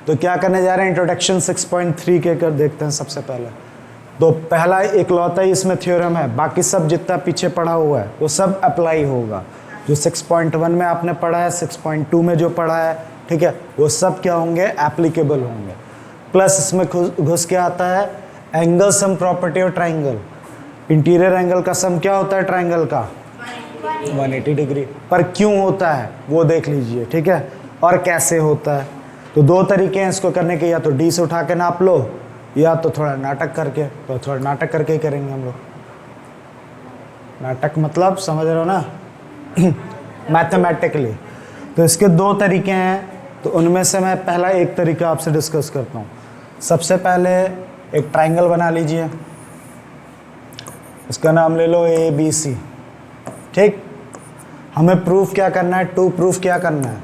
तो क्या करने जा रहे हैं, इंट्रोडक्शन 6.3 के कर देखते हैं सबसे पहले। तो पहला इकलौता ही इसमें थ्योरम है, बाकी सब जितना पीछे पढ़ा हुआ है वो सब अप्लाई होगा। जो 6.1 में आपने पढ़ा है, 6.2 में जो पढ़ा है, ठीक है, वो सब क्या होंगे, एप्लीकेबल होंगे। प्लस इसमें घुस के आता है एंगल सम प्रॉपर्टी और ट्राइंगल। इंटीरियर एंगल का सम क्या होता है ट्राइंगल का, 180 डिग्री। पर क्यों होता है वो देख लीजिए, ठीक है, और कैसे होता है। तो दो तरीके हैं इसको करने के, या तो डी से उठा के नाप लो, या तो थोड़ा नाटक करके। तो थोड़ा नाटक करके ही करेंगे हम लोग। नाटक मतलब समझ रहे हो ना, मैथमेटिकली। तो इसके दो तरीके हैं, तो उनमें से मैं पहला एक तरीका आपसे डिस्कस करता हूँ। सबसे पहले एक ट्राइंगल बना लीजिए, इसका नाम ले लो ABC, ठीक। हमें प्रूफ क्या करना है, टू प्रूफ क्या करना है,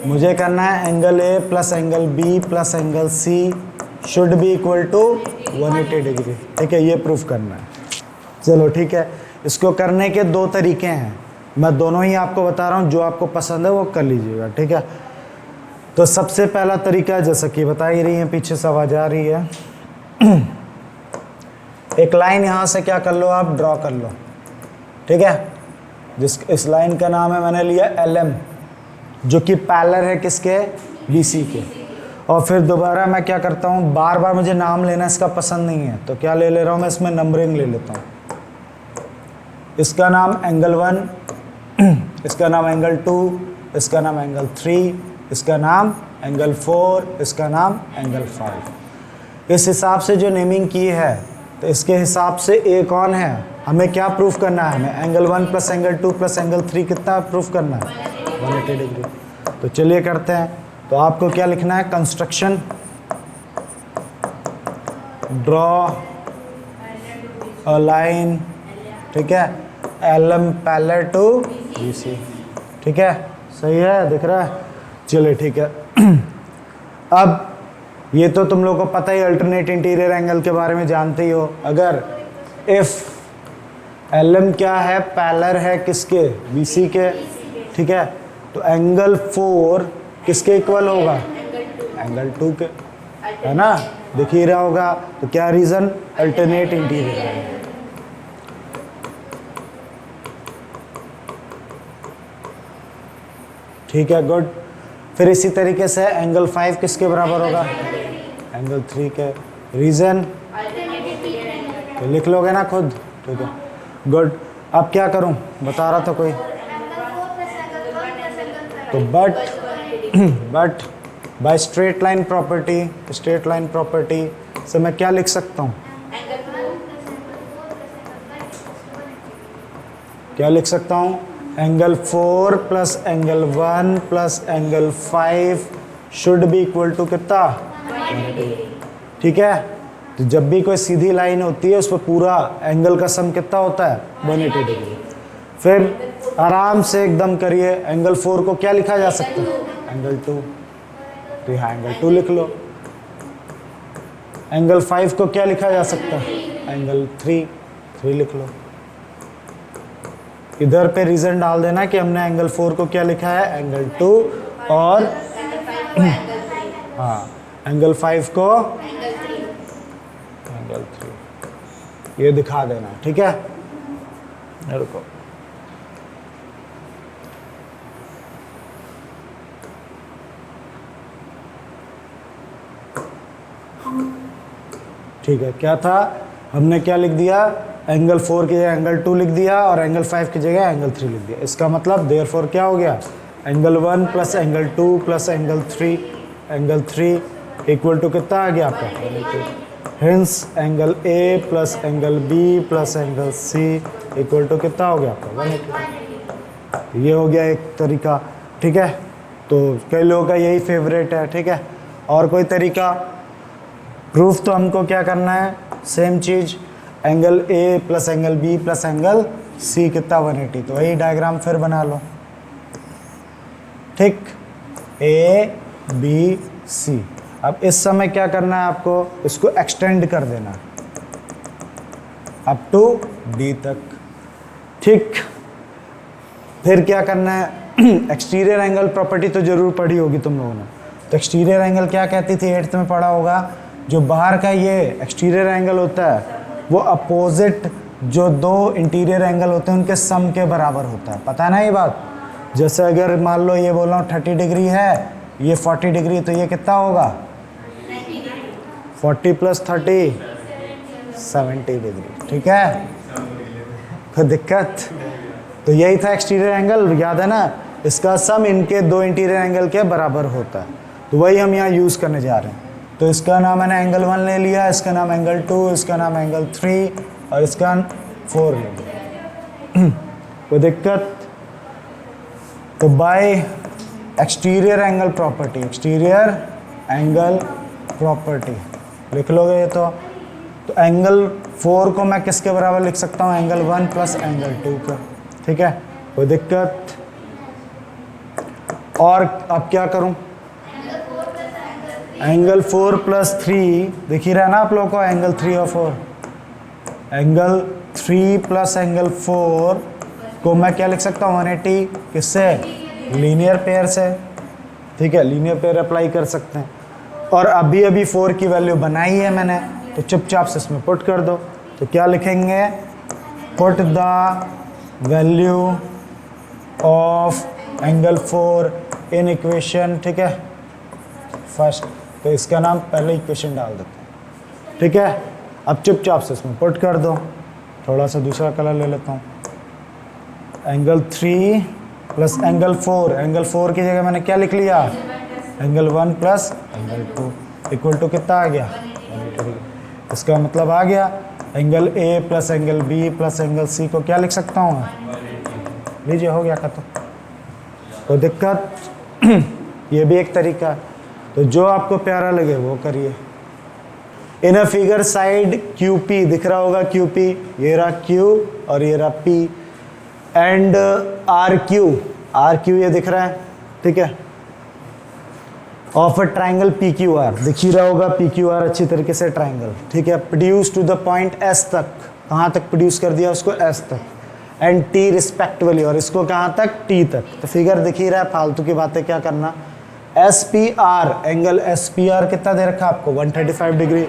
मुझे करना है angle A plus angle B plus angle C should be equal to 180 degree, ठीक है, ये प्रूफ करना है। चलो ठीक है, इसको करने के दो तरीके हैं, मैं दोनों ही आपको बता रहा हूँ, जो आपको पसंद है वो कर लीजिएगा, ठीक है। तो सबसे पहला तरीका, जैसा कि बता ही रही है, पीछे से आवाज आ रही है, एक लाइन यहाँ से क्या कर लो, आप ड्रॉ कर लो, ठीक है। इस लाइन का नाम है, मैंने लिया LM, जो कि पैरेलल है किसके, BC के। और फिर दोबारा मैं क्या करता हूँ, बार बार मुझे नाम लेना इसका पसंद नहीं है, तो क्या ले ले रहा हूँ मैं, इसमें नंबरिंग ले लेता हूँ। इसका नाम एंगल 1, इसका नाम एंगल 2, इसका नाम एंगल 3, इसका नाम एंगल 4, इसका नाम एंगल 5। इस हिसाब से जो नेमिंग की है, तो इसके हिसाब से A कौन है, हमें क्या प्रूफ करना है, हमें angle 1 plus angle 2 plus angle 3 कितना प्रूफ करना है, 180 डिग्री। तो चलिए करते हैं। तो आपको क्या लिखना है, कंस्ट्रक्शन, ड्रॉ अ लाइन, ठीक है, LM पैरेलल टू BC, ठीक है, सही है, दिख रहा है। चलिए ठीक है। अब ये तो तुम लोगों को पता ही, अल्टरनेट इंटीरियर एंगल के बारे में जानते ही हो। अगर इफ LM क्या है, पैरेलल है किसके, BC के, ठीक है, तो एंगल 4 किसके इक्वल होगा, एंगल 2 के, है ना, दिख ही रहा होगा। तो क्या रीजन, अल्टरनेट इंटीरियर एंगल, ठीक है, गुड। फिर इसी तरीके से एंगल 5 किसके बराबर होगा, एंगल 3 के। रीजन तो लिख लोगे ना खुद, ठीक है, गुड। अब क्या करूं, बता रहा था कोई, तो but by straight line property से मैं क्या लिख सकता हूं, क्या लिख सकता हूं, angle 4 plus angle 1 plus angle 5 should be equal to कितना, ठीक है। तो जब भी कोई सीधी लाइन होती है, उस पर पूरा एंगल का सम कितना होता है, 180 डिग्री। फिर आराम से एकदम करिए, एंगल 4 को क्या लिखा जा सकता है, एंगल 2, तो यहाँ एंगल 2 लिख लो। एंगल 5 को क्या लिखा जा सकता है, एंगल 3 लिख लो। इधर पे रीजन डाल देना कि हमने एंगल 4 को क्या लिखा है, एंगल 2, और हाँ एंगल 5 को एंगल 3, ये दिखा देना, ठीक है। रुको, ठीक है, क्या था, हमने क्या लिख दिया, एंगल 4 की जगह एंगल 2 लिख दिया, और एंगल 5 की जगह एंगल 3 लिख दिया। इसका मतलब देयरफॉर क्या हो गया, angle 1 plus angle 2 plus angle 3 equal to कितना आ गया आपका, hence angle A plus angle B plus angle C equal to कितना हो गया आपका, 180। ये हो गया एक तरीका, ठीक है। तो कई लोगों का यही फेवरेट है, ठीक है। और कोई तरीका, प्रूफ तो हमको क्या करना है, same cheese, angle A plus angle B plus angle C कितना, 180। तो वही डायग्राम फिर बना लो, ठीक, A B C। अब इस समय क्या करना है आपको, इसको एक्सटेंड कर देना अप टू D तक, ठीक, फिर क्या करना है, एक्सटीरियर एंगल प्रॉपर्टी तो जरूर पढ़ी होगी तुम लोगों ने। तो एक्सटीरियर एंगल क्या कहती थी, 8th में पढ़ा होगा, जो बाहर का ये एक्सटीरियर एंगल होता है वो अपोजिट जो दो इंटीरियर एंगल होते हैं उनके सम के बराबर होता है। पता है ना ये बात। जैसे अगर मान लो ये बोल रहा हूँ 30 डिग्री है, ये 40 डिग्री, तो ये कितना होगा 40 + 30 70 डिग्री। ठीक है, कोई दिक्कत। तो यही था एक्सटीरियर एंगल, याद है ना, इसका सम इनके दो इंटीरियर एंगल के बराबर होता है। तो वही हम यहाँ यूज़ करने जा रहे हैं। तो इसका नाम मैंने एंगल 1 ले लिया, इसका नाम एंगल 2, इसका नाम एंगल 3 और इसका 4 ले लिया। कोई दिक्कत। तो bye exterior angle property, exterior angle property लिख लोगे ये तो एंगल 4 को मैं किसके बराबर लिख सकता हूँ, एंगल 1 + एंगल 2 का। ठीक है, कोई दिक्कत। और अब क्या करूं, एंगल 4 + 3 दिख ही रहा है ना आप लोगों को, एंगल 3 और 4, एंगल 3 + एंगल 4 को मैं क्या लिख सकता हूँ 180, किससे, लीनियर पेयर से। ठीक है, लीनियर पेयर अप्लाई कर सकते हैं। और अभी अभी 4 की वैल्यू बनाई है मैंने, तो चुपचाप से इसमें पुट कर दो। तो क्या लिखेंगे, put the value of angle 4 in equation. ठीक है, फर्स्ट, तो इसका नाम पहले इक्वेशन डाल देते हैं। ठीक है, अब चुपचाप से इसमें पुट कर दो। थोड़ा सा दूसरा कलर ले लेता हूँ, एंगल 3 + एंगल 4, एंगल 4 की जगह मैंने क्या लिख लिया, एंगल 1 + एंगल 2 इक्वल टू कितना आ गया, 180। इसका मतलब आ गया angle A + angle B + angle C को क्या लिख सकता हूँ, लीजिए हो गया खत्म। तो दिक्कत ये भी एक तरीका है। तो जो आपको प्यारा लगे वो करिए। इन अ फिगर साइड QP दिख रहा होगा, QP ये रहा Q और ये रहा P एंड RQ ये दिख रहा है। ठीक है, ऑफ अ ट्राइंगल PQR दिख ही रहा होगा, PQR अच्छी तरीके से ट्राइंगल। ठीक है, produce to the point S तक, कहाँ तक प्रोड्यूस कर दिया उसको, S तक, एंड T रिस्पेक्टिवली, और इसको कहाँ तक, T तक। तो फिगर दिख ही रहा है, फालतू की बातें क्या करना। SPR, एंगल SPR कितना दे रखा आपको, 135 डिग्री।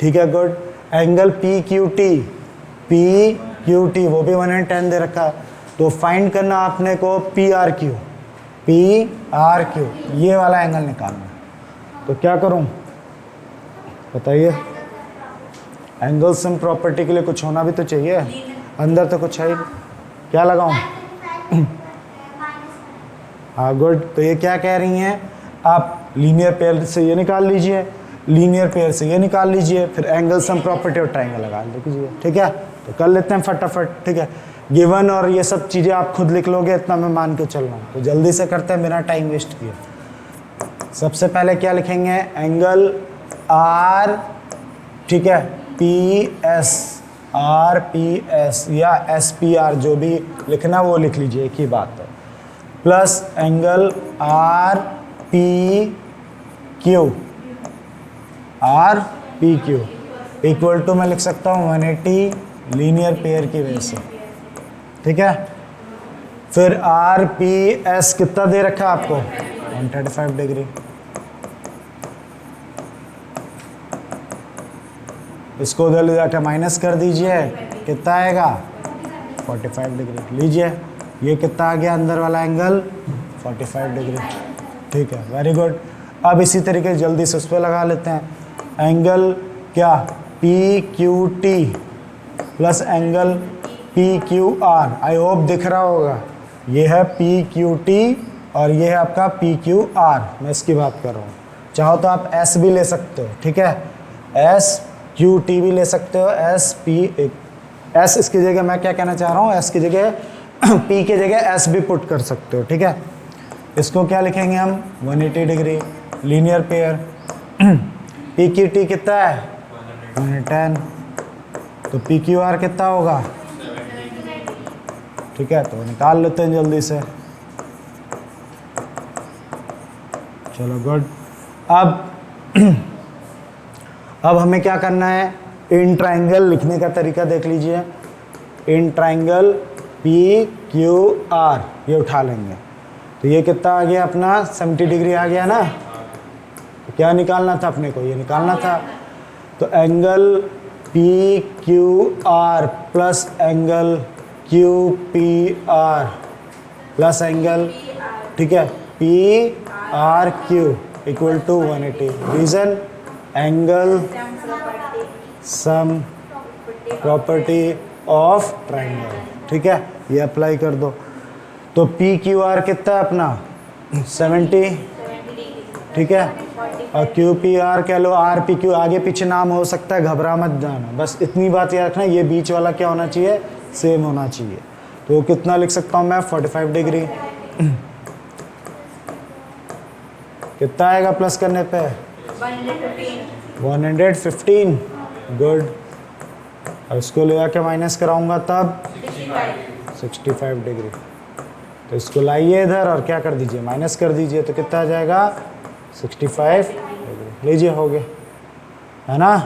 ठीक है, गुड। एंगल PQT वो भी 110 दे रखा है। तो फाइंड करना आपने को PRQ, ये वाला एंगल निकालना। तो क्या करूं बताइए, एंगल सम प्रॉपर्टी के लिए कुछ होना भी तो चाहिए, अंदर तो कुछ है ही। क्या लगाऊं, हाँ गुड। तो ये क्या कह रही हैं, आप लीनियर पेयर से ये निकाल लीजिए, लीनियर पेयर से ये निकाल लीजिए, फिर एंगल सम प्रॉपर्टी और ट्राइंगल लगा लीजिए। ठीक है, तो कर लेते हैं फटाफट। ठीक है, गिवन और ये सब चीज़ें आप खुद लिख लोगे, इतना मैं मान के चल रहा हूँ। तो जल्दी से करते हैं बिना टाइम वेस्ट किए। सबसे पहले क्या लिखेंगे, एंगल R, ठीक है, RPS या SPR जो भी लिखना वो लिख लीजिए, एक ही बात है, plus angle RPQ equal to मैं लिख सकता हूँ 180 लीनियर पेयर की वजह से। ठीक है, फिर RPS कितना दे रखा आपको, 135 डिग्री। इसको उधर ले जाकर माइनस कर दीजिए, कितना आएगा, 45 डिग्री। लीजिए, ये कितना आ गया अंदर वाला एंगल, 45 डिग्री। ठीक है, वेरी गुड। अब इसी तरीके से जल्दी से उस पर लगा लेते हैं, एंगल क्या, PQT plus angle PQR। I hope दिख रहा होगा, ये है PQT और ये है आपका PQR। मैं इसकी बात कर रहा हूँ। चाहो तो आप S भी ले सकते हो। ठीक है, SQT भी ले सकते हो, S इसकी जगह मैं क्या कहना चाह रहा हूँ, S की जगह P की जगह S भी पुट कर सकते हो। ठीक है, इसको क्या लिखेंगे हम, 180 डिग्री लीनियर पेयर। PQT कितना है, 110, तो PQR कितना होगा। ठीक है, तो निकाल लेते हैं जल्दी से। चलो गुड। अब हमें क्या करना है, इन ट्राइंगल लिखने का तरीका देख लीजिए। In triangle P Q are, ये उठा लेंगे तो ये कितना आ गया अपना 70 डिग्री आ गया ना। तो क्या निकालना था अपने को, ये निकालना था। तो angle P Q R plus angle Q P R plus angle, ठीक है, P R Q equal to 180। Reason angle sum property of triangle, ठीक है, ये अप्लाई कर दो। तो पी क्यू आर कितना है अपना 70, ठीक है, और क्यू पी आर कह लो, आर पी क्यू आगे पीछे नाम हो सकता है, घबरा मत जाना, बस इतनी बात याद रखना, ये बीच वाला क्या होना चाहिए, सेम होना चाहिए। तो कितना लिख सकता हूँ मैं 45 डिग्री। कितना आएगा प्लस करने पे 115, गुड। और इसको ले आके माइनस कराऊंगा तब 65 डिग्री। तो इसको लाइए इधर और क्या कर दीजिए, माइनस कर दीजिए, तो कितना आ जाएगा 65 डिग्री। लीजिए हो गया, है ना,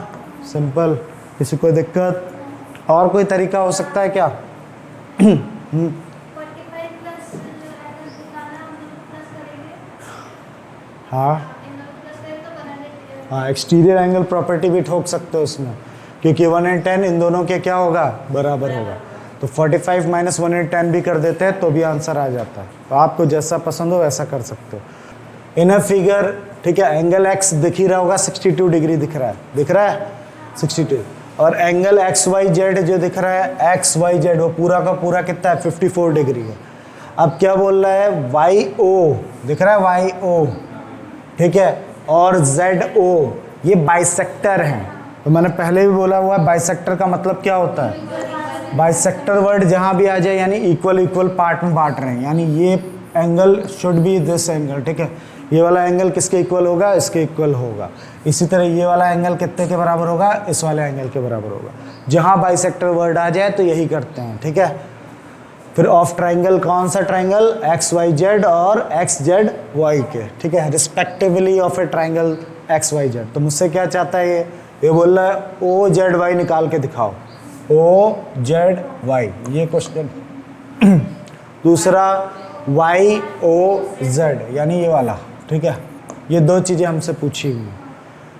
सिंपल। किसी को दिक्कत और कोई तरीका हो सकता है क्या? हाँ, एक्सटीरियर एंगल प्रॉपर्टी भी ठोक सकते हो इसमें, क्योंकि 110 इन दोनों के क्या होगा, बराबर होगा। तो 45 माइनस 110 भी कर देते हैं तो भी आंसर आ जाता है। तो आपको जैसा पसंद हो वैसा कर सकते हो। इन अ फिगर, ठीक है, एंगल एक्स दिख ही रहा होगा, 62 डिग्री दिख रहा है 62, और एंगल एक्स वाई जेड जो दिख रहा है एक्स वाई जेड, वो पूरा का पूरा कितना है 54 डिग्री है। अब क्या बोल रहा है, वाई ओ दिख रहा है, वाई ओ, ठीक है, और जेड ओ, ये बाइसेक्टर हैं। तो मैंने पहले भी बोला हुआ, बाइसेक्टर का मतलब क्या होता है, बाइसेक्टर वर्ड जहाँ भी आ जाए यानी इक्वल इक्वल पार्ट में बांट रहे हैं, यानी ये angle should be this angle, ठीक है, ये वाला एंगल किसके इक्वल होगा, इसके इक्वल होगा। इसी तरह ये वाला एंगल कितने के बराबर होगा, इस वाले एंगल के बराबर होगा। जहाँ बाइसेक्टर वर्ड आ जाए तो यही करते हैं, ठीक है। फिर ऑफ ट्राइंगल कौन सा ट्राइंगल, एक्स वाई जेड और एक्स जेड वाई के, ठीक है, respectively of a triangle X Y Z. तो मुझसे क्या चाहता है ये बोल रहा है ओ जेड वाई निकाल के दिखाओ, ओ जेड वाई, ये क्वेश्चन। दूसरा वाई ओ जेड यानी ये वाला, ठीक है, ये दो चीज़ें हमसे पूछी हुई।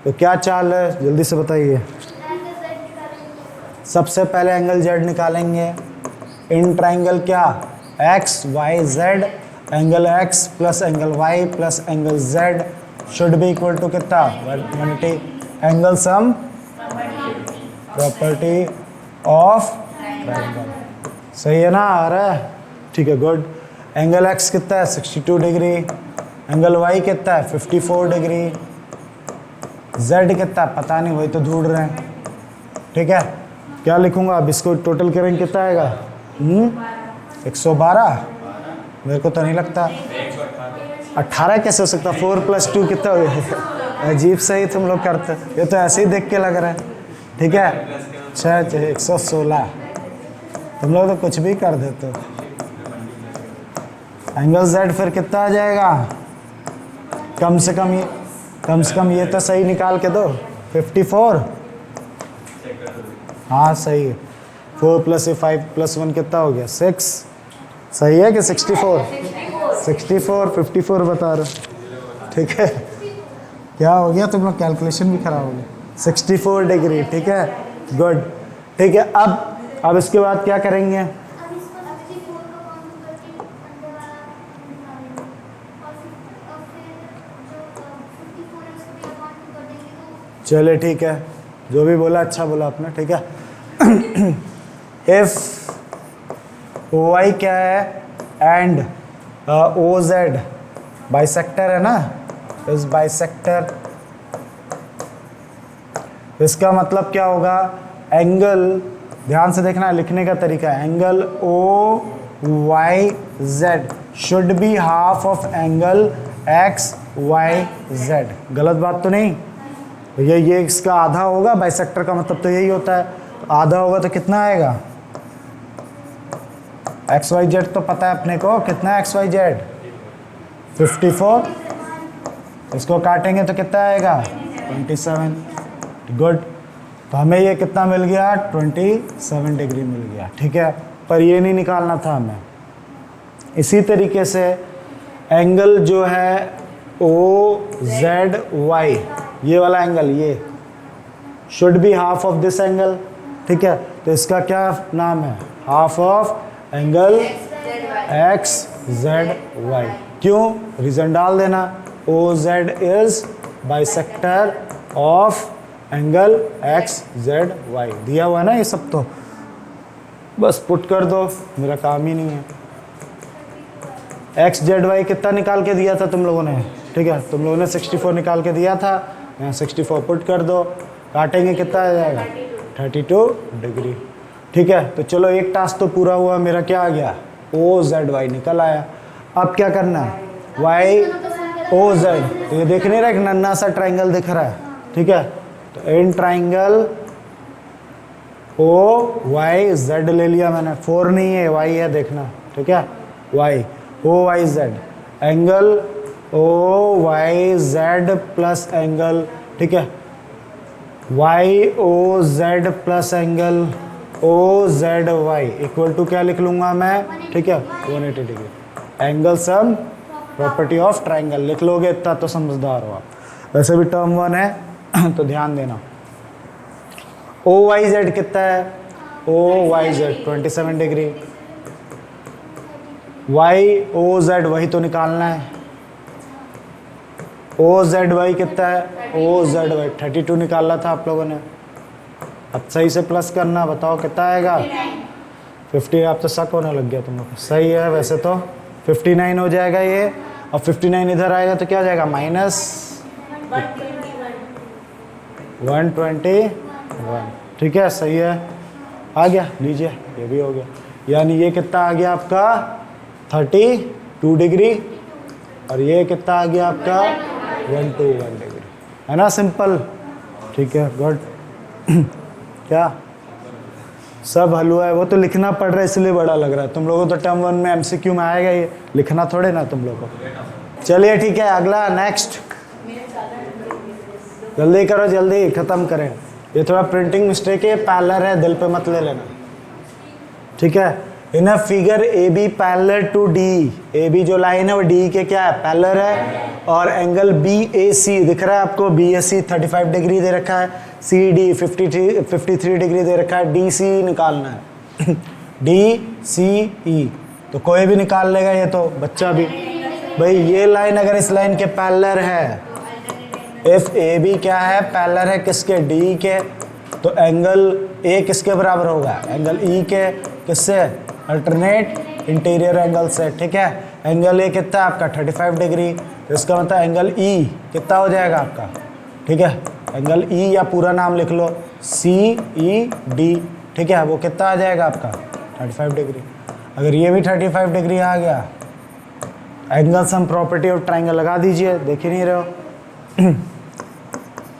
तो क्या चाल है जल्दी से बताइए। सबसे पहले एंगल जेड निकालेंगे। इन ट्राइंगल क्या, X Y Z, angle X plus angle Y plus angle Z should be equal to कितना 180। Angle sum property of triangle, सही है ना, आ रहा है, ठीक है, गुड। एंगल एक्स कितना है 62 डिग्री, एंगल वाई कितना है 54 डिग्री, जेड कितना है पता नहीं, वही तो ढूंढ रहे हैं, ठीक है। क्या लिखूंगा अब, इसको टोटल करेंगे कितना आएगा 112, मेरे को तो नहीं लगता 18 कैसे हो सकता, 4 + 2 कितना हो गया, अजीब सही तुम लोग करते, ये तो ऐसे ही देख के लग रहा है, ठीक है। 116, तुम लोग तो कुछ भी कर देते हो। एंगल जेड फिर कितना आ जाएगा, कम से कम ये तो सही निकाल के दो, 54, हाँ सही है। 4 + 5 + 1 कितना हो गया 6, सही है कि 64, 54 बता रहे, ठीक है। क्या हो गया, तुम लोग कैलकुलेशन भी खराब हो गया, 64 डिग्री, ठीक है, गुड, ठीक है। अब इसके बाद क्या करेंगे, चले ठीक है, जो भी बोला अच्छा बोला आपने, ठीक है। इफ ओ वाई क्या है एंड ओ जेड बाइसेक्टर है ना, इस बाइसेक्टर, इसका मतलब क्या होगा, एंगल, ध्यान से देखना लिखने का तरीका है, angle O Y Z should be half of angle X Y Z. गलत बात तो नहीं, तो ये इसका आधा होगा, बाइसेक्टर का मतलब तो यही होता है, तो आधा होगा तो कितना आएगा, एक्स वाई जेड तो पता है अपने को, कितना है एक्स वाई जेड 54, इसको काटेंगे तो कितना आएगा 27, गुड। तो हमें ये कितना मिल गया 27 डिग्री मिल गया, ठीक है। पर ये नहीं निकालना था हमें। इसी तरीके से एंगल जो है OZY, ये वाला एंगल, ये should be half of this angle, ठीक है। तो इसका क्या नाम है? Half of angle XZY। क्यों? रीजन डाल देना, OZ is bisector of angle XZY। दिया हुआ है ना ये सब, तो बस पुट कर दो, मेरा काम ही नहीं है। XZY कितना निकाल के दिया था तुम लोगों ने? ठीक है, तुम लोगों ने 64 निकाल के दिया था, यहाँ 64 पुट कर दो, काटेंगे कितना आ जाएगा? 32 डिग्री। ठीक है, तो चलो एक टास्क तो पूरा हुआ, मेरा क्या आ गया? OZY निकल आया। अब क्या करना है? YOZ। तो ये देख नहीं रहा, एक नन्ना सा ट्राइंगल दिख रहा है, ठीक है। तो इन ट्राइंगल OYZ ले लिया मैंने, 4 नहीं है, Y है, देखना, ठीक है। Y OYZ angle OYZ plus angle, ठीक है, YOZ plus angle OZY equal to क्या लिख लूंगा मैं? ठीक है, 180 degree. Angle sum property of triangle लिख लोगे, इतना तो समझदार हो आप। वैसे भी टर्म 1 है तो ध्यान देना। OYZ कितना है? OYZ 27 degree. YOZ वही तो निकालना है। OZY कितना है? OZY 32 निकालना था आप लोगों ने। अब सही से प्लस करना, बताओ कितना आएगा? 50। आप तो शक होने लग गया तुम लोग। सही है, वैसे तो 59 हो जाएगा ये, और 59 इधर आएगा तो क्या हो जाएगा? -121। ठीक है, सही है, आ गया, लीजिए ये भी हो गया। यानी ये कितना आ गया आपका? 32 डिग्री, और ये कितना आ गया आपका? 121 डिग्री, है ना? सिंपल, ठीक है, गुड। क्या सब हलवा है? वो तो लिखना पड़ रहा है इसलिए बड़ा लग रहा है। तुम लोगों को तो टर्म 1 में MCQ में आएगा, ये लिखना थोड़े ना तुम लोगों को। चलिए ठीक है, अगला नेक्स्ट, जल्दी करो, जल्दी ख़त्म करें। ये थोड़ा प्रिंटिंग मिस्टेक है, पैरेलल है, दिल पे मत ले लेना, ठीक है। In a figure AB parallel to D, AB जो लाइन है वो D के क्या है? पैरेलल है। और एंगल BAC दिख रहा है आपको? BAC 35 डिग्री दे रखा है, CD 53 डिग्री दे रखा है, DC निकालना है। DCE तो कोई भी निकाल लेगा, ये तो बच्चा भी। भाई ये लाइन अगर इस लाइन के पैरेलल है, इफ AB क्या है? पैरेलल है किसके? D के, तो एंगल A किसके बराबर होगा? एंगल E के, किससे? अल्टरनेट इंटीरियर एंगल से, ठीक है। एंगल A कितना आपका? 35 डिग्री, तो इसका मतलब एंगल E कितना हो जाएगा आपका? ठीक है, एंगल E या पूरा नाम लिख लो, CED, ठीक है, वो कितना आ जाएगा आपका? 35 डिग्री। अगर ये भी 35 डिग्री आ गया, angle sum property of triangle लगा दीजिए, देख ही नहीं रहे हो।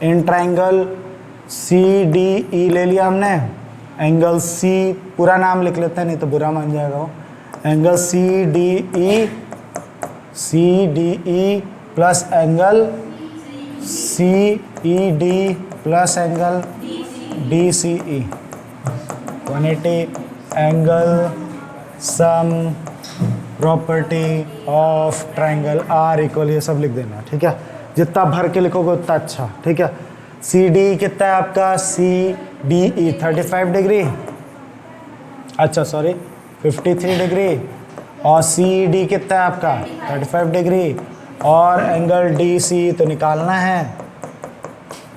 इन ट्राइंगल CDE ले लिया हमने, एंगल C पूरा नाम लिख लेते हैं, नहीं तो बुरा मान जाएगा वो। Angle CDE plus angle CED plus angle DCE 180। Angle sum property of triangle R equal, ये सब लिख देना, ठीक है। जितना भर के लिखोगे उतना अच्छा, ठीक है। CD कितना है आपका? CDE 35 डिग्री, अच्छा सॉरी 53 डिग्री, और CED कितना है आपका? 35 डिग्री, और एंगल DC तो निकालना है।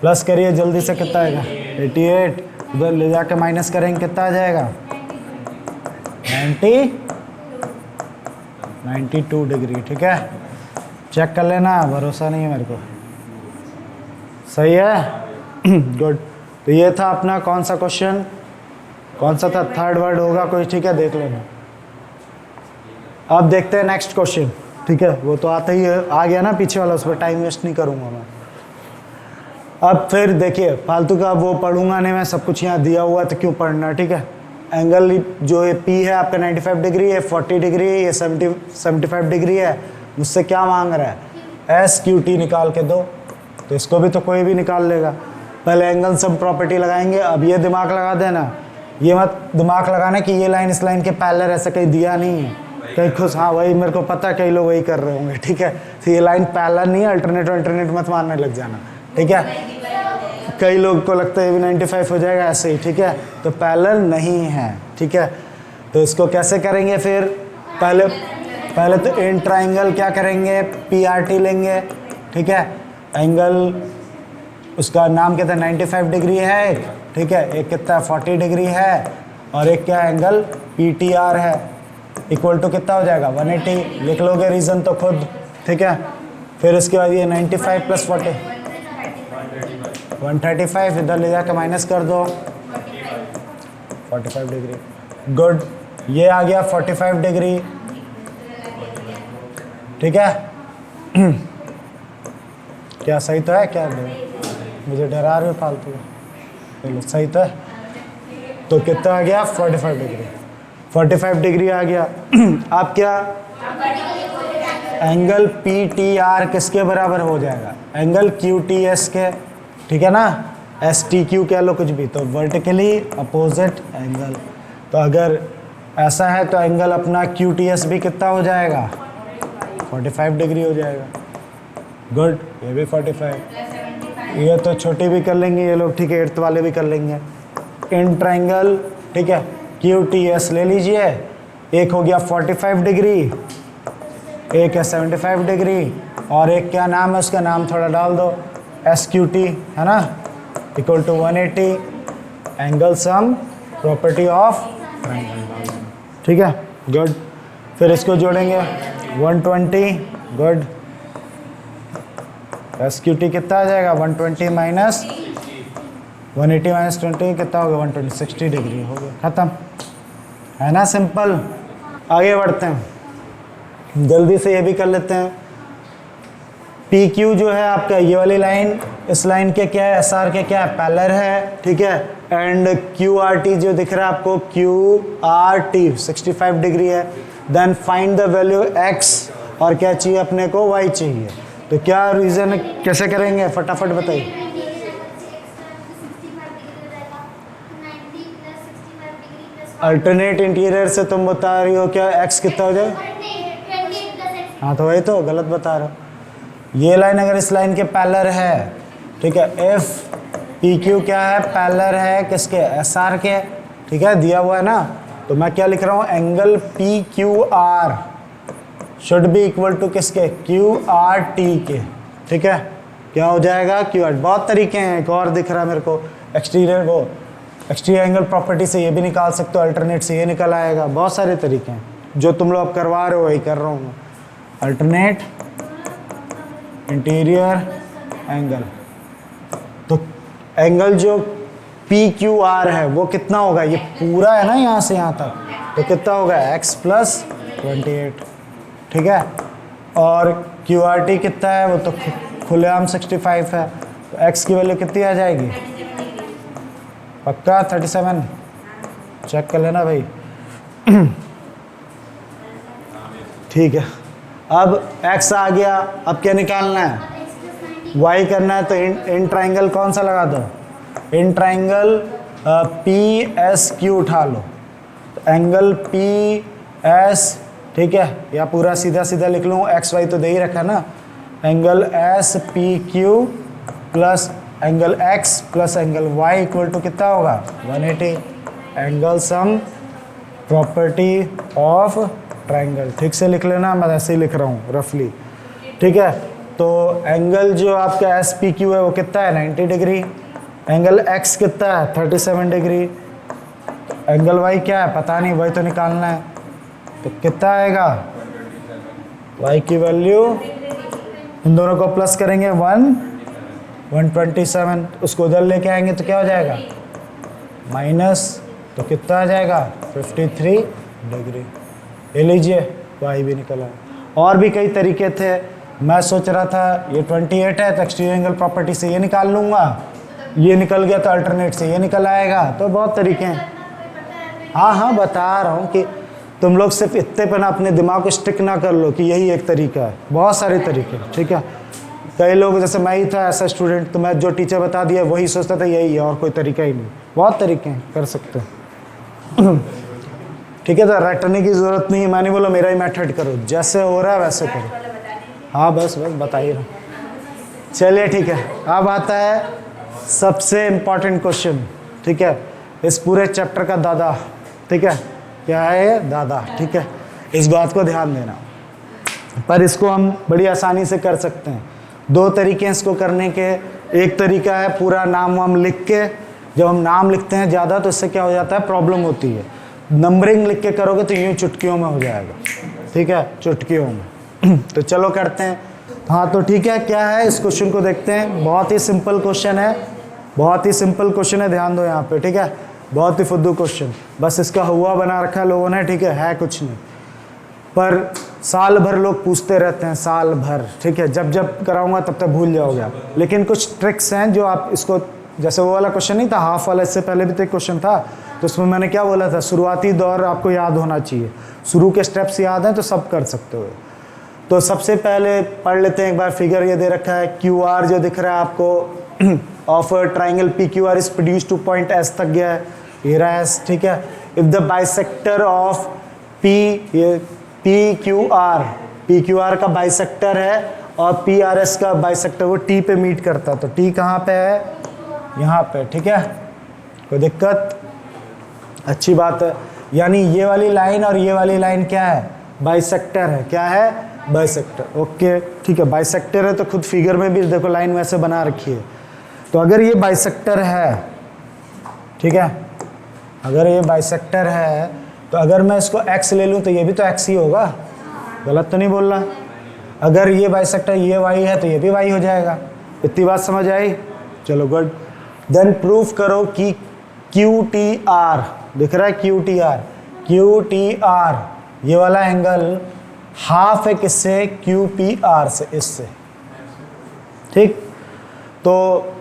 प्लस करिए जल्दी से, कितना आएगा? 88, उधर ले जाके माइनस करेंगे, कितना आ जाएगा? 92 डिग्री, ठीक है। चेक कर लेना, भरोसा नहीं है मेरे को। सही है, गुड। तो ये था अपना कौन सा क्वेश्चन, कौन सा था? थर्ड वर्ड होगा कोई, ठीक है, देख लेना। अब देखते हैं नेक्स्ट क्वेश्चन, ठीक है। वो तो आता ही है, आ गया ना पीछे वाला, उस पर टाइम वेस्ट नहीं करूँगा मैं। अब फिर देखिए, फालतू का वो पढ़ूंगा नहीं मैं, सब कुछ यहाँ दिया हुआ तो क्यों पढ़ना, ठीक है। एंगल जो ये P है आपका 95 डिग्री है, 40 डिग्री, ये 75 डिग्री है। मुझसे क्या मांग रहा है? SQT निकाल के दो, तो इसको भी तो कोई भी निकाल लेगा। पहले एंगल सम प्रॉपर्टी लगाएंगे। अब ये दिमाग लगा देना, ये मत दिमाग लगाना कि ये लाइन इस लाइन के पैरेलल, ऐसा कहीं दिया नहीं है कहीं खुश। हाँ वही मेरे को पता है कई लोग वही कर रहे होंगे, ठीक है। तो ये लाइन पैरेलल नहीं है, अल्टरनेट मत मारने लग जाना, ठीक है। कई लोग को लगता है ये भी 95 हो जाएगा ऐसे ही, ठीक है। तो पैरेलल नहीं है, ठीक है। तो इसको कैसे करेंगे फिर, पहले तो इन ट्राइंगल क्या करेंगे, PRT लेंगे, ठीक है। एंगल उसका नाम क्या था, 95 डिग्री है एक, ठीक है। एक कितना 40 डिग्री है, और एक क्या एंगल PTR है, इक्वल टू कितना हो जाएगा 180। लिख लोगे रीज़न तो खुद, ठीक है। फिर इसके बाद ये 95 + 40 135, इधर ले जाकर माइनस कर दो 45 डिग्री, गुड। ये आ गया 45 डिग्री, ठीक है। क्या सही तो है, क्या मुझे डरा रहे हो फालतू, चलो सही तो है। तो कितना आ गया 45 डिग्री, 45 डिग्री आ गया। अब क्या एंगल PTR किसके बराबर हो जाएगा, एंगल QTS के, ठीक है ना। STQ कह लो कुछ भी, तो वर्टिकली अपोजिट एंगल। तो अगर ऐसा है तो एंगल अपना QTS भी कितना हो जाएगा 45 डिग्री हो जाएगा, गुड। ये भी 45, ये तो छोटी भी कर लेंगे ये लोग, ठीक है। 8th वाले भी कर लेंगे। इन ट्राइंगल, ठीक है, QTS ले लीजिए, एक हो गया 45 डिग्री, एक है 75 डिग्री, और एक क्या नाम है उसका नाम थोड़ा डाल दो, SQT है ना, equal to 180 angle sum property of triangle, ठीक है, गुड। फिर इसको जोड़ेंगे 120, गुड। SQT कितना आ जाएगा 120 माइनस 180 माइनस 20 कितना होगा 120, 60 डिग्री हो गया, ख़त्म है ना, सिंपल। आगे बढ़ते हैं, जल्दी से ये भी कर लेते हैं। PQ जो है आपका ये वाली लाइन, इस लाइन के क्या है, SR के क्या है, पैरेलल है, ठीक है। एंड QRT जो दिख रहा है आपको, QRT 65 डिग्री है। Then find the value X, और क्या चाहिए अपने को, Y चाहिए। तो क्या रीज़न, कैसे करेंगे फटाफट बताइए। अल्टरनेट इंटीरियर से तुम बता रही हो क्या X कितना हो जाए, हाँ तो वही तो गलत बता रहा हूँ। ये लाइन अगर इस लाइन के पैरेलल है, ठीक है, एफ PQ क्या है, पैरेलल है किसके, SR के, ठीक है, दिया हुआ है ना। तो मैं क्या लिख रहा हूँ, angle PQR should be equal to किसके, QRT के, ठीक है। क्या हो जाएगा QR। बहुत तरीके हैं, एक और दिख रहा है मेरे को, एक्सटीरियर वो एक्सटीरियर एंगल प्रॉपर्टी से ये भी निकाल सकते हो, अल्टरनेट से ये निकल आएगा। बहुत सारे तरीके हैं, जो तुम लोग अब करवा रहे हो वही कर रहा हूँ मैं। अल्टरनेट इंटीरियर एंगल, तो एंगल जो PQR है वो कितना होगा, ये पूरा है ना यहाँ से यहाँ तक, तो कितना होगा X + 28, ठीक है। और QRT कितना है, वो तो खुलेआम 65 है, तो X की वैल्यू कितनी आ जाएगी, पक्का 37, चेक कर लेना भाई। ठीक है, अब X आ गया, अब क्या निकालना है, Y करना है। तो इन ट्राइंगल कौन सा लगा दो, इन ट्राइंगल PSQ उठा लो, तो एंगल PS, ठीक है, या पूरा सीधा सीधा लिख लूँ, XY तो दे ही रखा ना, angle SPQ plus angle X plus angle Y equal to कितना होगा 180, angle sum property of triangle. ठीक से लिख लेना, मैं ऐसे ही लिख रहा हूँ रफली, ठीक है। तो एंगल जो आपका SPQ है वो कितना है 90 डिग्री, एंगल X कितना है 37 डिग्री, एंगल Y क्या है पता नहीं, वही तो निकालना है। तो कितना आएगा, Y की वैल्यू इन दोनों को प्लस करेंगे 127, उसको उधर लेके आएंगे तो क्या हो जाएगा माइनस, तो कितना आ जाएगा 53 डिग्री। ले लीजिए Y भी निकला। और भी कई तरीके थे, मैं सोच रहा था ये 28 है तो एक्सटीरियर एंगल प्रॉपर्टी से ये निकाल लूँगा, ये निकल गया तो अल्टरनेट से ये निकल आएगा। तो बहुत तरीके हैं। हाँ बता रहा हूँ कि तुम लोग सिर्फ इतने पे ना अपने दिमाग को स्टिक ना कर लो कि यही एक तरीका है, बहुत सारे तरीके हैं, ठीक है। कई लोग, जैसे मैं ही था ऐसा स्टूडेंट, तो मैं जो टीचर बता दिया वही सोचता था यही है और कोई तरीका ही नहीं। बहुत तरीके हैं, कर सकते हैं। ठीक है, तो रटने की ज़रूरत नहीं है, मैं नहीं बोला मेरा ही मेथड करो, जैसे हो रहा है वैसे करो। हाँ बस बता ही रहा हूँ। चलिए ठीक है, अब आता है सबसे इम्पॉर्टेंट क्वेश्चन। ठीक है, इस पूरे चैप्टर का दादा। ठीक है, क्या है ये? दादा। ठीक है, इस बात को ध्यान देना। पर इसको हम बड़ी आसानी से कर सकते हैं। दो तरीके हैं इसको करने के। एक तरीका है पूरा नाम वाम लिख के, जब हम नाम लिखते हैं ज़्यादा तो इससे क्या हो जाता है, प्रॉब्लम होती है। नंबरिंग लिख के करोगे तो यूँ चुटकियों में हो जाएगा। ठीक है, चुटकियों में। तो चलो करते हैं। हाँ तो ठीक है, क्या है इस क्वेश्चन को देखते हैं। बहुत ही सिंपल क्वेश्चन है, बहुत ही सिंपल क्वेश्चन है, ध्यान दो यहाँ पे। ठीक है, बहुत ही फुद्दू क्वेश्चन, बस इसका हुआ बना रखा है लोगों ने। ठीक है कुछ नहीं, पर साल भर लोग पूछते रहते हैं, साल भर। ठीक है, जब जब कराऊंगा तब तक भूल जाओगे आप। लेकिन कुछ ट्रिक्स हैं जो आप इसको, जैसे वो वाला क्वेश्चन नहीं था हाफ वाला, इससे पहले भी तो एक क्वेश्चन था, तो उसमें मैंने क्या बोला था, शुरुआती दौर आपको याद होना चाहिए। शुरू के स्टेप्स याद हैं तो सब कर सकते हो। तो सबसे पहले पढ़ लेते हैं एक बार। फिगर ये दे रखा है, क्यू आर जो दिख रहा है आपको of triangle P Q are is produce two point S तक गया है, ये रहा एस। ठीक है, if the bisector of P, ये पी क्यू आर का बाइसेक्टर है और पी आर एस का बाइसेक्टर वो टी पे मीट करता है, तो टी कहाँ पे है, यहाँ पे। ठीक है, कोई दिक्कत? अच्छी बात है। यानी ये वाली लाइन और ये वाली लाइन क्या है, बाइसेक्टर है। क्या है, बाइसेक्टर। ओके ठीक है, बाइसेक्टर है तो खुद फिगर में भी देखो लाइन वैसे बना रखी है। तो अगर ये बाइसेक्टर है, ठीक है, अगर ये बाइसेक्टर है तो अगर मैं इसको x ले लूँ तो ये भी तो x ही होगा, गलत तो नहीं बोल रहा। अगर ये बाइसेक्टर ये y है तो ये भी y हो जाएगा। इतनी बात समझ आई? चलो गुड। देन प्रूफ करो कि क्यू टी आर दिख रहा है, क्यू टी आर ये वाला एंगल हाफ है किससे, क्यू पी आर से, इससे। ठीक, तो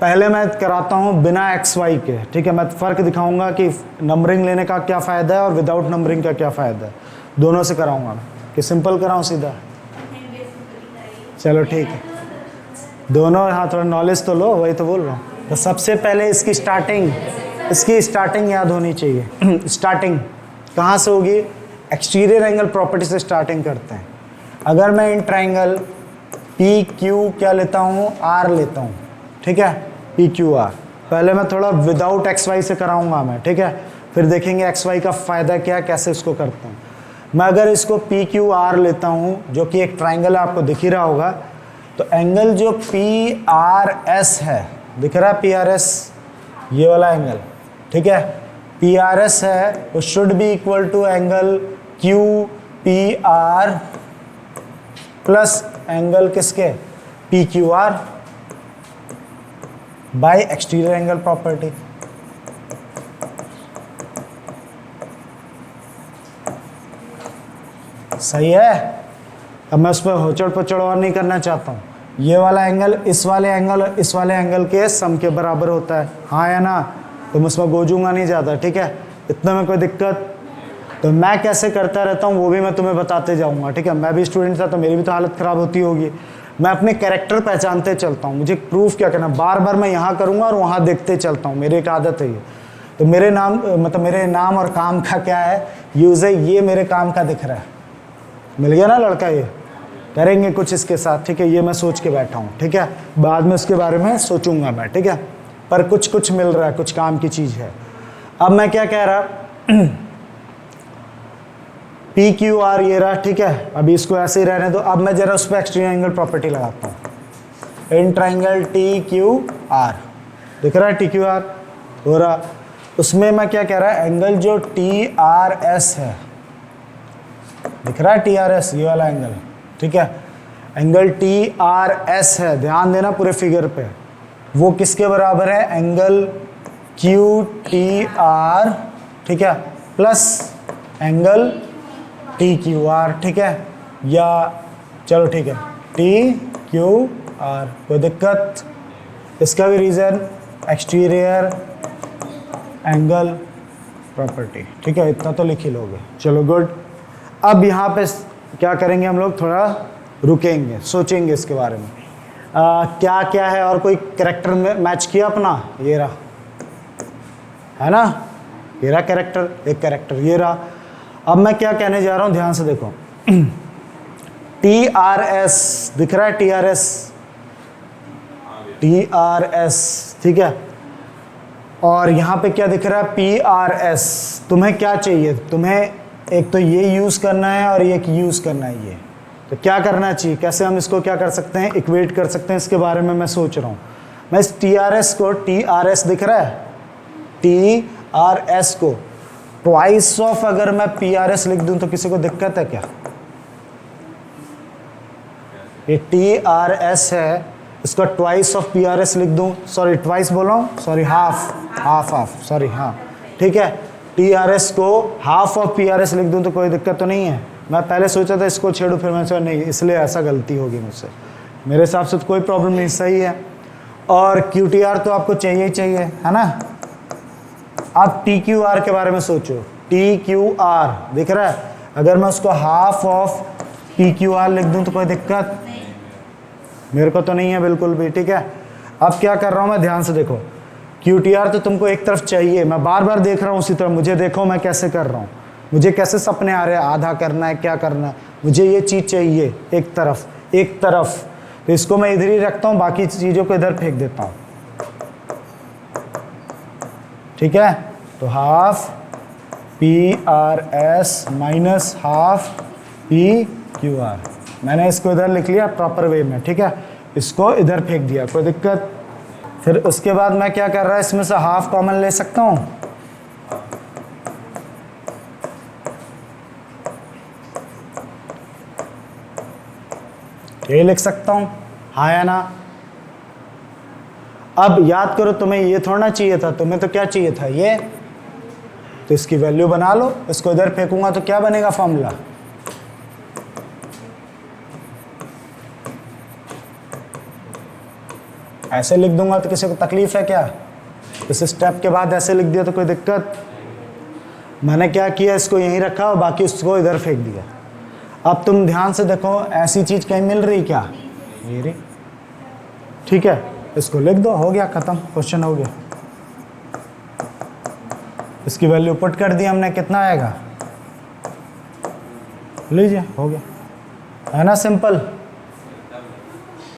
पहले मैं कराता हूँ बिना एक्स वाई के। ठीक है, मैं फ़र्क दिखाऊंगा कि नंबरिंग लेने का क्या फ़ायदा है और विदाउट नंबरिंग का क्या फ़ायदा है, दोनों से कराऊंगा मैं। कि सिंपल कराऊँ सीधा? चलो ठीक है, दोनों। हाँ थोड़ा नॉलेज तो लो, वही तो बोल रहा हूँ। तो सबसे पहले इसकी स्टार्टिंग याद होनी चाहिए। स्टार्टिंग कहाँ से होगी, एक्सटीरियर एंगल प्रॉपर्टी से स्टार्टिंग करते हैं। अगर मैं इन ट्राइंगल पी क्यू क्या लेता हूँ, आर लेता हूँ। ठीक है, पी क्यू आर। पहले मैं थोड़ा विदाउट एक्स वाई से कराऊंगा मैं। ठीक है, फिर देखेंगे एक्स वाई का फ़ायदा क्या, कैसे इसको करते हैं। मैं अगर इसको पी क्यू आर लेता हूँ जो कि एक ट्राइंगल आपको दिख ही रहा होगा, तो एंगल जो पी आर एस है, दिख रहा है पी आर एस, ये वाला एंगल। ठीक है, पी आर एस है तो should be equal to angle Q P R plus angle किसके, P Q R by exterior angle property. सही है? अब मैं उस पर होचड़ पचड़ और नहीं करना चाहता हूँ। ये वाला एंगल इस वाले एंगल के सम के बराबर होता है, हाँ या ना? तो मैं उसमें गोजूंगा नहीं ज़्यादा। ठीक है, इतना में कोई दिक्कत? तो मैं कैसे करता रहता हूँ वो भी मैं तुम्हें बताते जाऊँगा। ठीक है, मैं भी स्टूडेंट था तो मेरी भी तो हालत ख़राब होती होगी। मैं अपने कैरेक्टर पहचानते चलता हूँ, मुझे प्रूफ क्या करना, बार बार मैं यहाँ करूँगा और वहाँ देखते चलता हूँ, मेरी एक आदत है ये। तो मेरे नाम और काम का क्या है यूज़ है, ये मेरे काम का दिख रहा है, मिल गया ना लड़का, ये करेंगे कुछ इसके साथ। ठीक है, ये मैं सोच के बैठा हूँ। ठीक है, बाद में उसके बारे में सोचूंगा मैं। ठीक है, पर कुछ मिल रहा है, कुछ काम की चीज़ है। अब मैं क्या कह रहा, पी क्यू आर ये रहा। ठीक है, अभी इसको ऐसे ही रहने दो। अब मैं जरा उस पर एक्सटीरियर एंगल प्रॉपर्टी लगाता हूँ। In triangle T Q R दिख रहा है, टी क्यू आर हो रहा। उसमें मैं क्या कह रहा है, एंगल जो टी आर एस है, दिख रहा है टी आर एस, ये वाला एंगल। ठीक है, एंगल टी आर एस है, ध्यान देना पूरे फिगर पे, वो किसके बराबर है, एंगल क्यू टी आर। ठीक है, plus angle T Q R. ठीक है, या चलो ठीक है, टी क्यू आर, कोई दिक्कत? इसका भी रीज़न एक्सटीरियर एंगल प्रॉपर्टी। ठीक है, इतना तो लिख ही लोगे। चलो गुड। अब यहाँ पे क्या करेंगे हम लोग, थोड़ा रुकेंगे, सोचेंगे इसके बारे में। क्या क्या है, और कोई कैरेक्टर में मैच किया अपना, ये रहा है ना, ये रहा कैरेक्टर, एक कैरेक्टर ये रहा। अब मैं क्या कहने जा रहा हूँ, ध्यान से देखो। TRS दिख रहा है, TRS, ठीक है। और यहाँ पे क्या दिख रहा है, PRS। तुम्हें क्या चाहिए, तुम्हें एक तो ये यूज़ करना है और एक यूज़ करना है ये। तो क्या करना चाहिए, कैसे हम इसको क्या कर सकते हैं, इक्वेट कर सकते हैं, इसके बारे में मैं सोच रहा हूँ। मैं इस TRS को, TRS दिख रहा है, TRS को ट्वाइस ऑफ अगर मैं PRS लिख दूं तो किसी को दिक्कत है क्या? ये TRS है, इसका ट्वाइस ऑफ PRS लिख दूं, सॉरी ट्वाइस बोल रहा हूँ, सॉरी हाफ, सॉरी हाँ, ठीक है। TRS को हाफ ऑफ PRS लिख दूं तो कोई दिक्कत तो नहीं है। मैं पहले सोचा था इसको छेड़ू, फिर मैंने सोचा नहीं, इसलिए ऐसा गलती होगी मुझसे। मेरे हिसाब से तो कोई प्रॉब्लम नहीं, सही है। और QTR तो आपको चाहिए ही चाहिए, है ना। अब TQR के बारे में सोचो, TQR दिख रहा है, अगर मैं उसको हाफ ऑफ PQR लिख दूं तो कोई दिक्कत मेरे को तो नहीं है बिल्कुल भी, ठीक है। अब क्या कर रहा हूं मैं, ध्यान से देखो। QTR तो तुमको एक तरफ चाहिए, मैं बार बार देख रहा हूं उसी तरफ, मुझे देखो मैं कैसे कर रहा हूं, मुझे कैसे सपने आ रहे हैं, आधा करना है, क्या करना है, मुझे ये चीज़ चाहिए एक तरफ। तो इसको मैं इधर ही रखता हूँ, बाकी चीज़ों को इधर फेंक देता हूँ, ठीक है। तो half PRS minus half PQR, मैंने इसको इधर लिख लिया प्रॉपर वे में, ठीक है। इसको इधर फेंक दिया, कोई दिक्कत। फिर उसके बाद मैं क्या कर रहा है, इसमें से हाफ कॉमन ले सकता हूँ, ये लिख सकता हूँ, हाँ या ना। अब याद करो, तुम्हें ये थोड़ा चाहिए था, तुम्हें तो क्या चाहिए था, ये। तो इसकी वैल्यू बना लो, इसको इधर फेंकूंगा तो क्या बनेगा फॉर्मूला, ऐसे लिख दूंगा तो किसी को तकलीफ है क्या? इस स्टेप के बाद ऐसे लिख दिया तो कोई दिक्कत? मैंने क्या किया, इसको यहीं रखा और बाकी उसको इधर फेंक दिया। अब तुम ध्यान से देखो, ऐसी चीज कहीं मिल रही क्या, ये रही, ठीक है। इसको लिख दो, हो गया, खत्म, क्वेश्चन हो गया। इसकी वैल्यू पुट कर दी हमने, कितना आएगा, लीजिए, हो गया, है ना, सिंपल।